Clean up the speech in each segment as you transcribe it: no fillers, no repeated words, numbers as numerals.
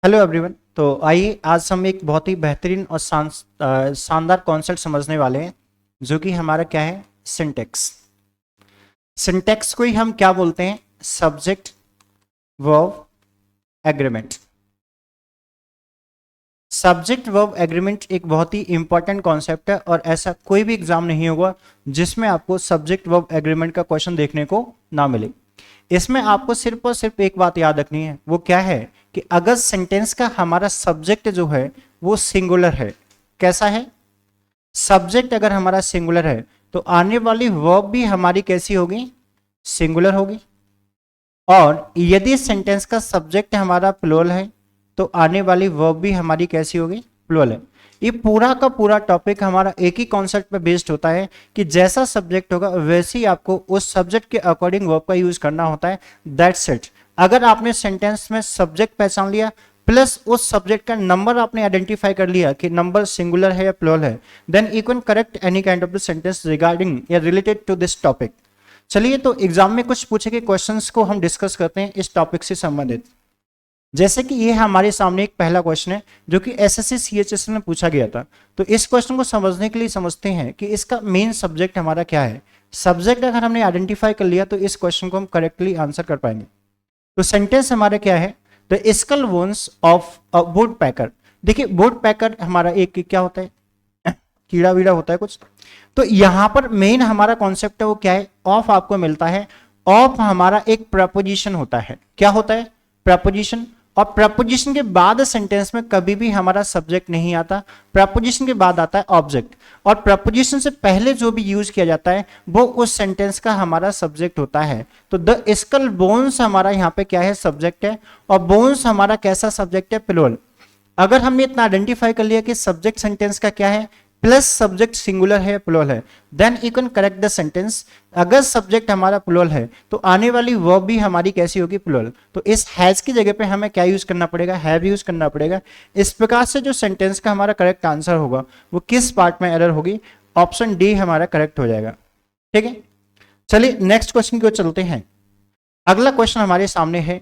Hello everyone. तो आइए आज हम एक बहुत ही बेहतरीन और शानदार कॉन्सेप्ट समझने वाले हैं जो कि हमारा क्या है, सिंटेक्स। सिंटेक्स को ही हम क्या बोलते हैं, subject verb agreement. Subject verb agreement एक बहुत ही इंपॉर्टेंट कॉन्सेप्ट है और ऐसा कोई भी एग्जाम नहीं होगा जिसमें आपको सब्जेक्ट वर्ब एग्रीमेंट का क्वेश्चन देखने को ना मिले। इसमें आपको सिर्फ और सिर्फ एक बात याद रखनी है, वो क्या है कि अगर सेंटेंस का हमारा सब्जेक्ट जो है वो सिंगुलर है। कैसा है? सब्जेक्ट अगर हमारा सिंगुलर है तो आने वाली वर्ब भी हमारी कैसी होगी, सिंगुलर होगी। और यदि सेंटेंस का सब्जेक्ट हमारा प्लूरल है तो आने वाली वर्ब भी हमारी कैसी होगी, प्लूरल है। ये पूरा का पूरा टॉपिक हमारा एक ही कॉन्सेप्ट पे बेस्ड होता है कि जैसा सब्जेक्ट होगा वैसे ही आपको उस सब्जेक्ट के अकॉर्डिंग वर्ब का यूज करना होता है। That's it. अगर आपने सेंटेंस में सब्जेक्ट पहचान लिया प्लस उस सब्जेक्ट का नंबर आपने आइडेंटिफाई कर लिया कि नंबर सिंगुलर है या प्लूरल है, then you can correct any kind of the sentence regarding या रिलेटेड टू दिस टॉपिक। चलिए तो एग्जाम में कुछ पूछे गए क्वेश्चंस को हम डिस्कस करते हैं इस टॉपिक से संबंधित। जैसे कि ये हमारे सामने एक पहला क्वेश्चन है जो कि एसएससी सीएचएसएल में पूछा गया था। तो इस क्वेश्चन को समझने के लिए समझते हैं कि इसका मेन सब्जेक्ट हमारा क्या है। सब्जेक्ट अगर हमने आइडेंटिफाई कर लिया तो इस क्वेश्चन को हम करेक्टली आंसर कर पाएंगे। तो सेंटेंस हमारा क्या है, the skull bones of a woodpecker. देखिए वुड पैकर हमारा एक क्या होता है, कीड़ा वीड़ा होता है कुछ। तो यहां पर मेन हमारा कॉन्सेप्ट है वो क्या है, ऑफ आपको मिलता है। ऑफ हमारा एक प्रपोजिशन होता है। क्या होता है? प्रपोजिशन। और प्रपोजिशन के बाद सेंटेंस में कभी भी हमारा सब्जेक्ट नहीं आता, प्रपोजिशन के बाद आता है ऑब्जेक्ट। और प्रपोजिशन से पहले जो भी यूज किया जाता है वो उस सेंटेंस का हमारा सब्जेक्ट होता है। तो द स्कल बोन्स हमारा यहाँ पे क्या है, सब्जेक्ट है। और बोन्स हमारा कैसा सब्जेक्ट है, प्लूरल। अगर हमने इतना आइडेंटिफाई कर लिया कि सब्जेक्ट सेंटेंस का क्या है, प्लस सब्जेक्ट सिंगुलर है प्लूरल है, then you can correct the sentence. अगर सब्जेक्ट हमारा प्लूरल है तो आने वाली वर्ब भी हमारी कैसी होगी, प्लूरल। तो इस हैज की जगह पे हमें क्या यूज करना पड़ेगा, हैव यूज करना पड़ेगा। इस प्रकार से जो सेंटेंस का हमारा करेक्ट आंसर होगा वो किस पार्ट में एरर होगी, ऑप्शन डी हमारा करेक्ट हो जाएगा। ठीक है, चलिए नेक्स्ट क्वेश्चन की ओर चलते हैं। अगला क्वेश्चन हमारे सामने है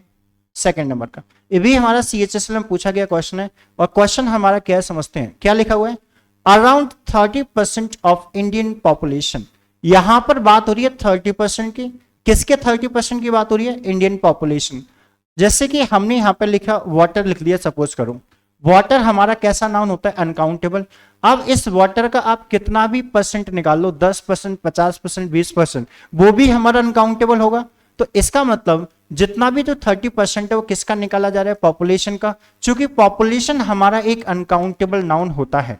सेकंड नंबर का। ये भी हमारा सीएचएसएल में पूछा गया क्वेश्चन है। और क्वेश्चन हमारा क्या है समझते हैं। क्या लिखा हुआ है, अराउंड 30% ऑफ इंडियन पॉपुलेशन। यहां पर बात हो रही है 30% की। किसके 30% की बात हो रही है, इंडियन पॉपुलेशन। जैसे कि हमने यहां पर लिखा वाटर लिख दिया, सपोज करो। वाटर हमारा कैसा नाउन होता है, अनकाउंटेबल। अब इस वाटर का आप कितना भी परसेंट निकाल लो, 10%, 50%, 20%, वो भी हमारा अनकाउंटेबल होगा। तो इसका मतलब जितना भी तो 30% है वो किसका निकाला जा रहा है, पॉपुलेशन का। चूंकि पॉपुलेशन हमारा एक अनकाउंटेबल नाउन होता है।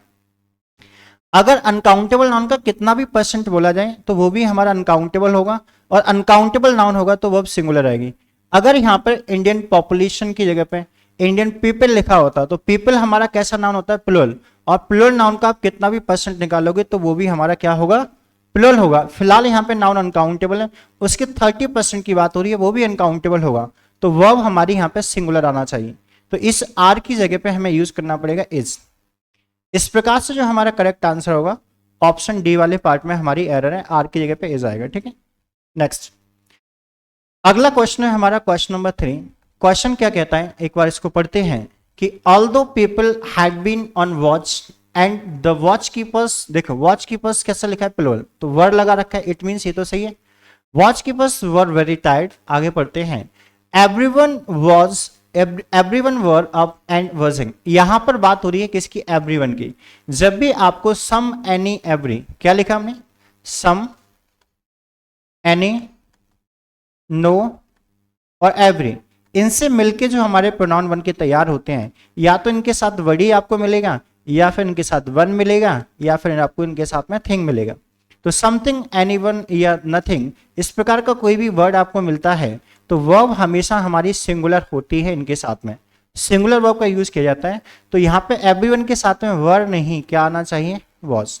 अगर अनकाउंटेबल नाउन का कितना भी परसेंट बोला जाए तो वो भी हमारा अनकाउंटेबल होगा। और अनकाउंटेबल नाउन होगा तो वो सिंगुलर रहेगी। अगर यहाँ पर इंडियन पॉपुलेशन की जगह पे इंडियन पीपल लिखा होता तो पीपल हमारा कैसा नाउन होता है, प्लूरल। और प्लूरल नाउन का आप कितना भी परसेंट निकालोगे तो वो भी हमारा क्या होगा, प्लूरल होगा। फिलहाल यहाँ पे नाउन अनकाउंटेबल है, उसके 30% की बात हो रही है, वो भी अनकाउंटेबल होगा। तो वर्ब हमारी यहाँ पे सिंगुलर आना चाहिए। तो इस आर की जगह पे हमें यूज करना पड़ेगा इज। इस प्रकार से जो हमारा करेक्ट आंसर होगा, ऑप्शन डी वाले पार्ट में हमारी एरर है, आर की जगह पे इज आएगा। ठीक है, नेक्स्ट अगला क्वेश्चन है हमारा क्वेश्चन नंबर 3। क्वेश्चन क्या कहता है, एक बार इसको पढ़ते हैं कि although people had been on watch and the watch keepers. देखो वॉच कीपर्स कैसा लिखा है, प्लूरल, तो वर्ड लगा रखा है, इट मींस ये तो सही है। Watch keepers were very tired. आगे पढ़ते हैं, एवरीवन वर अप एंड वर्जिंग। यहां पर बात हो रही है किसकी, एवरीवन की। जब भी आपको सम एनी एवरी, क्या लिखा हमने, सम एनी नो और एवरी, इनसे मिलके जो हमारे प्रोनाउन बन के तैयार होते हैं, या तो इनके साथ वर्डी आपको मिलेगा, या फिर इनके साथ वन मिलेगा, या फिर आपको इनके साथ में थिंग मिलेगा। तो समथिंग, एनीवन या नथिंग, इस प्रकार का कोई भी वर्ड आपको मिलता है तो वर्ब हमेशा हमारी सिंगुलर होती है। इनके साथ में सिंगुलर वर्ब का यूज किया जाता है। तो यहाँ पे एवरीवन के साथ में वर नहीं, क्या आना चाहिए, वॉज।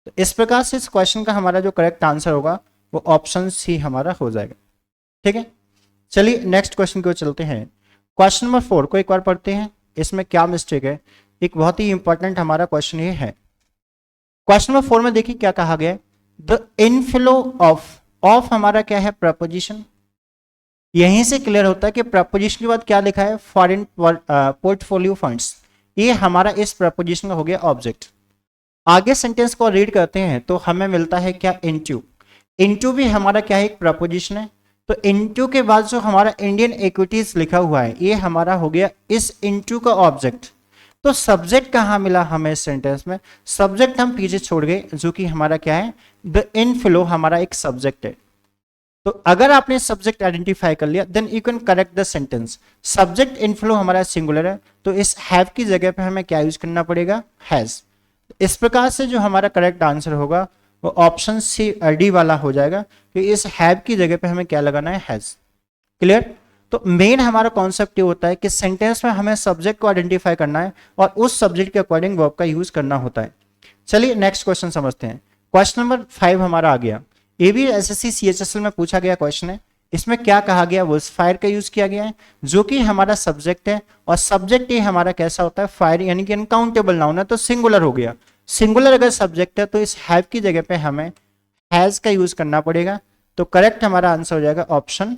तो इस प्रकार से इस क्वेश्चन का हमारा जो करेक्ट आंसर होगा वो ऑप्शन सी हमारा हो जाएगा। ठीक है, चलिए नेक्स्ट क्वेश्चन की ओर चलते हैं। क्वेश्चन नंबर 4 को एक बार पढ़ते हैं, इसमें क्या मिस्टेक है। एक बहुत ही इंपॉर्टेंट हमारा क्वेश्चन ये है। क्वेश्चन नंबर 4 में देखिए क्या कहा गया है, द इनफ्लो ऑफ। ऑफ हमारा क्या है, प्रपोजिशन। यहीं से क्लियर होता है कि प्रपोजिशन के बाद क्या लिखा है, फॉरेन पोर्टफोलियो फंड्स, ये हमारा इस प्रपोजिशन का हो गया ऑब्जेक्ट। आगे सेंटेंस को रीड करते हैं तो हमें मिलता है क्या, इनटू। इनटू भी हमारा क्या है, एक प्रपोजिशन है। तो इनटू के बाद जो हमारा इंडियन इक्विटीज लिखा हुआ है ये हमारा हो गया इस इनटू का ऑब्जेक्ट। तो सब्जेक्ट कहाँ मिला हमें इस सेंटेंस में, सब्जेक्ट हम पीछे छोड़ गए जो कि हमारा क्या है, द इनफ्लो हमारा एक सब्जेक्ट है। तो अगर आपने सब्जेक्ट आइडेंटिफाई कर लिया then you can correct the sentence. Subject इनफ्लो हमारा सिंगुलर है तो इस हैव की जगह पे हमें क्या यूज करना पड़ेगा, हैज। इस प्रकार से जो हमारा करेक्ट आंसर होगा वो ऑप्शन सी डी वाला हो जाएगा कि इस हैव की जगह पे हमें क्या लगाना है, हैज। क्लियर। तो मेन हमारा कॉन्सेप्ट ये होता है कि सेंटेंस में हमें सब्जेक्ट को आइडेंटिफाई करना है और उस सब्जेक्ट के अकॉर्डिंग वर्ब का यूज करना होता है। चलिए नेक्स्ट क्वेश्चन समझते हैं। क्वेश्चन नंबर 5 हमारा आ गया, ये भी एसएससी सीएचएसएल में पूछा गया क्वेश्चन है। इसमें क्या कहा गया, वो फायर का यूज किया गया है जो कि हमारा सब्जेक्ट है और सब्जेक्ट ये हमारा कैसा होता है, फायर, यानी कि अनकाउंटेबल नाउन है तो सिंगुलर हो गया। सिंगुलर अगर सब्जेक्ट है तो इस हैव की जगह पे हमें हैज का यूज करना पड़ेगा। तो करेक्ट हमारा आंसर हो जाएगा ऑप्शन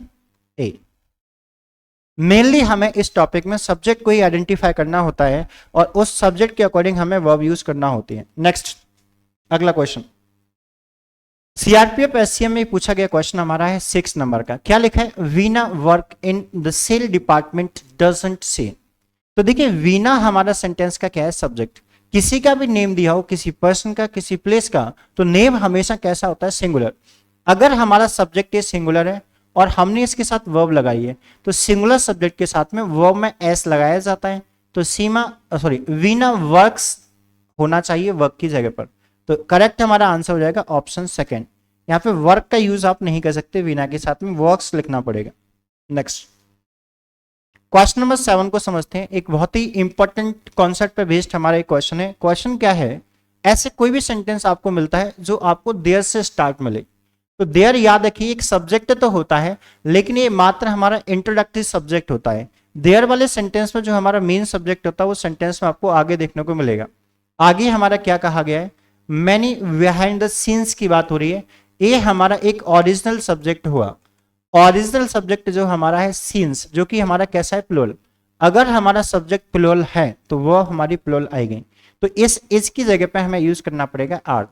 ए। मेनली हमें इस टॉपिक में सब्जेक्ट को ही आइडेंटिफाई करना होता है और उस सब्जेक्ट के अकॉर्डिंग हमें वर्ब यूज करना होती है। नेक्स्ट अगला क्वेश्चन, सीआरपीएफ एससीएम में पूछा गया क्वेश्चन हमारा है 6 नंबर का। क्या लिखा है, Veena work in the sale department doesn't she. तो देखिए वीना हमारा सेंटेंस का क्या है, सब्जेक्ट। किसी का भी नेम दिया हो, किसी पर्सन का, किसी प्लेस का, तो नेम हमेशा कैसा होता है, सिंगुलर। अगर हमारा सब्जेक्ट ये सिंगुलर है और हमने इसके साथ वर्ब लगाई है तो सिंगुलर सब्जेक्ट के साथ में वर्ब में एस लगाया जाता है। तो वीना वर्क्स होना चाहिए वर्क की जगह पर। तो करेक्ट हमारा आंसर हो जाएगा ऑप्शन सेकंड। यहाँ पे वर्क का यूज आप नहीं कर सकते, वीना के साथ में वर्क्स लिखना पड़ेगा। नेक्स्ट क्वेश्चन नंबर 7 को समझते हैं। एक बहुत ही इंपॉर्टेंट कॉन्सेप्ट पे बेस्ड हमारा एक क्वेश्चन है। क्वेश्चन क्या है, ऐसे कोई भी सेंटेंस आपको मिलता है जो आपको देयर से स्टार्ट मिले। तो देयर याद रखिए एक सब्जेक्ट तो होता है लेकिन ये मात्र हमारा इंट्रोडक्टरी सब्जेक्ट होता है। देयर वाले सेंटेंस में जो हमारा मेन सब्जेक्ट होता है वो सेंटेंस में आपको आगे देखने को मिलेगा। आगे हमारा क्या कहा गया है, मैनी बिहाइंड द सीन्स की बात हो रही है। ये हमारा एक ओरिजिनल सब्जेक्ट हुआ। ओरिजिनल सब्जेक्ट जो हमारा है सीन्स, जो कि हमारा कैसा है, प्लुरल। अगर हमारा सब्जेक्ट प्लुरल है तो वो हमारी प्लुरल आएगी। तो इस की जगह पे हमें यूज करना पड़ेगा आर।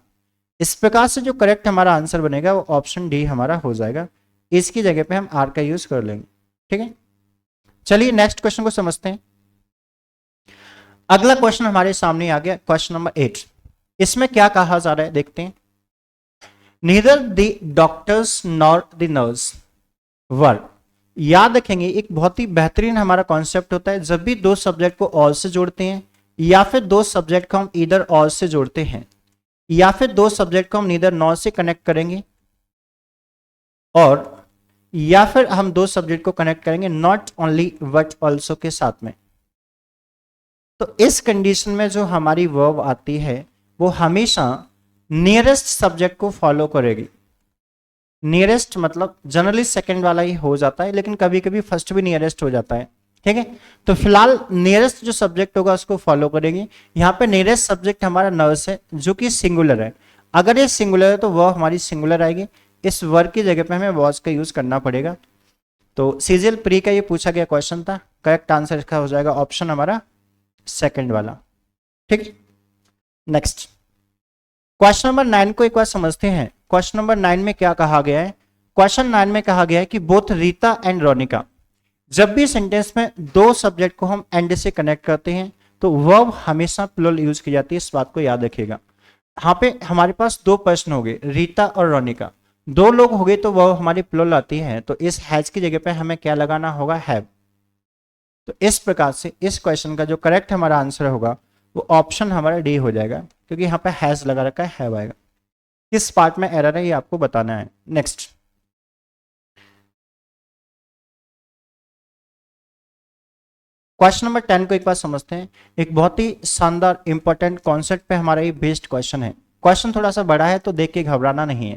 इस प्रकार से जो करेक्ट हमारा आंसर बनेगा वो ऑप्शन डी हमारा हो जाएगा। इसकी जगह पे हम आर का यूज कर लेंगे। ठीक है, चलिए नेक्स्ट क्वेश्चन को समझते हैं। अगला क्वेश्चन हमारे सामने आ गया, क्वेश्चन नंबर 8। इसमें क्या कहा जा रहा है देखते हैं। Neither the doctors nor the nurse were. याद रखेंगे एक बहुत ही बेहतरीन हमारा कॉन्सेप्ट होता है जब भी दो सब्जेक्ट को और से जोड़ते हैं या फिर दो सब्जेक्ट को हम इधर और से जोड़ते हैं या फिर दो सब्जेक्ट को हम नीदर नॉर से कनेक्ट करेंगे और या फिर हम दो सब्जेक्ट को कनेक्ट करेंगे नॉट ओनली बट ऑल्सो के साथ में। तो इस कंडीशन में जो हमारी वर्ब आती है वो हमेशा नियरेस्ट सब्जेक्ट को फॉलो करेगी। नियरेस्ट मतलब जनरली सेकंड वाला ही हो जाता है लेकिन कभी कभी फर्स्ट भी नियरेस्ट हो जाता है। ठीक है, तो फिलहाल नियरेस्ट जो सब्जेक्ट होगा उसको फॉलो करेंगे। यहाँ पे नियरेस्ट सब्जेक्ट हमारा नर्स है जो कि सिंगुलर है। अगर ये सिंगुलर है तो वह हमारी सिंगुलर आएगी। इस वर्ब की जगह पे हमें वॉज का यूज करना पड़ेगा। तो सीजीएल प्री का ये पूछा गया क्वेश्चन था। करेक्ट आंसर इसका हो जाएगा ऑप्शन हमारा सेकंड वाला। ठीक, नेक्स्ट क्वेश्चन नंबर 9 को एक बार समझते हैं। क्वेश्चन नंबर 9 में क्या कहा गया है, क्वेश्चन 9 में कहा गया है कि बोथ रीता एंड रोनिका। जब भी सेंटेंस में दो सब्जेक्ट को हम एंड से कनेक्ट करते हैं तो वर्ब हमेशा प्लुरल यूज की जाती है। इस बात को याद रखिएगा। यहाँ पे हमारे पास दो प्रश्न हो गए, रीता और रोनिका। दो लोग हो गए तो वह हमारी प्लुरल आती है। तो इस हैज की जगह पे हमें क्या लगाना होगा, हैव। तो इस प्रकार से इस क्वेश्चन का जो करेक्ट हमारा आंसर होगा वो ऑप्शन हमारा डी हो जाएगा क्योंकि यहाँ पे हैज लगा रखा है, हैव आएगा। किस पार्ट में एरर है ये आपको बताना है। नेक्स्ट क्वेश्चन नंबर 10 को एक बार समझते हैं। एक बहुत ही शानदार इंपॉर्टेंट कॉन्सेप्ट पे हमारा ये बेस्ड क्वेश्चन है। क्वेश्चन थोड़ा सा बड़ा है तो देख के घबराना नहीं है।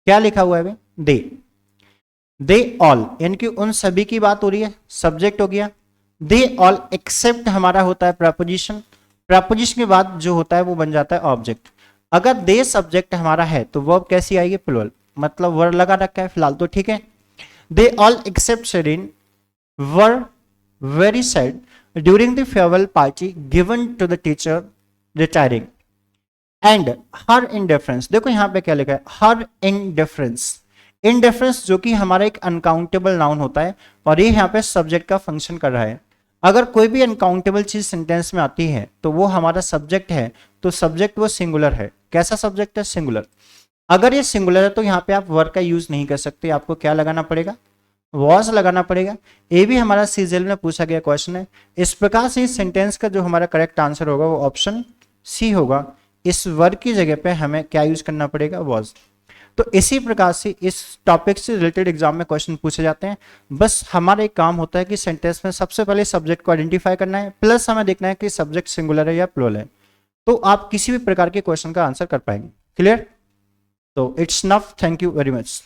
क्या लिखा हुआ है, दे ऑल, यानी कि उन सभी की बात हो रही है, सब्जेक्ट हो गया। दे ऑल एक्सेप्ट हमारा होता है प्रपोजिशन। प्रपोजिशन के बाद जो होता है वो बन जाता है ऑब्जेक्ट। अगर दे सब्जेक्ट हमारा है तो वर्ब कैसी आएगी, प्लुरल, मतलब वर्ब लगा रखा है फिलहाल तो ठीक है। They all except Sherin were very sad during the farewell party given to the teacher retiring and her indifference. देखो यहाँ पे क्या लिखा है, हर इनडिफरेंस। इनडिफरेंस जो कि हमारा एक अनकाउंटेबल नाउन होता है और ये यहाँ पे सब्जेक्ट का फंक्शन कर रहा है। अगर कोई भी अनकाउंटेबल चीज सेंटेंस में आती है तो वो हमारा सब्जेक्ट है, तो सब्जेक्ट वो सिंगुलर है। कैसा सब्जेक्ट है? सिंगुलर। अगर ये सिंगुलर है तो यहाँ पे आप वर्ब का यूज नहीं कर सकते, आपको क्या लगाना पड़ेगा? वॉज लगाना पड़ेगा। ये भी हमारा सीजीएल में पूछा गया क्वेश्चन है। इस प्रकार से इस सेंटेंस का जो हमारा करेक्ट आंसर होगा वो ऑप्शन सी होगा। इस वर्ब की जगह पे हमें क्या यूज करना पड़ेगा? वॉज। तो इसी प्रकार से इस टॉपिक से रिलेटेड एग्जाम में क्वेश्चन पूछे जाते हैं। बस हमारा एक काम होता है कि सेंटेंस में सबसे पहले सब्जेक्ट को आइडेंटिफाई करना है, प्लस हमें देखना है कि सब्जेक्ट सिंगुलर है या प्लूरल है, तो आप किसी भी प्रकार के क्वेश्चन का आंसर कर पाएंगे। क्लियर? तो it's enough. Thank you very much.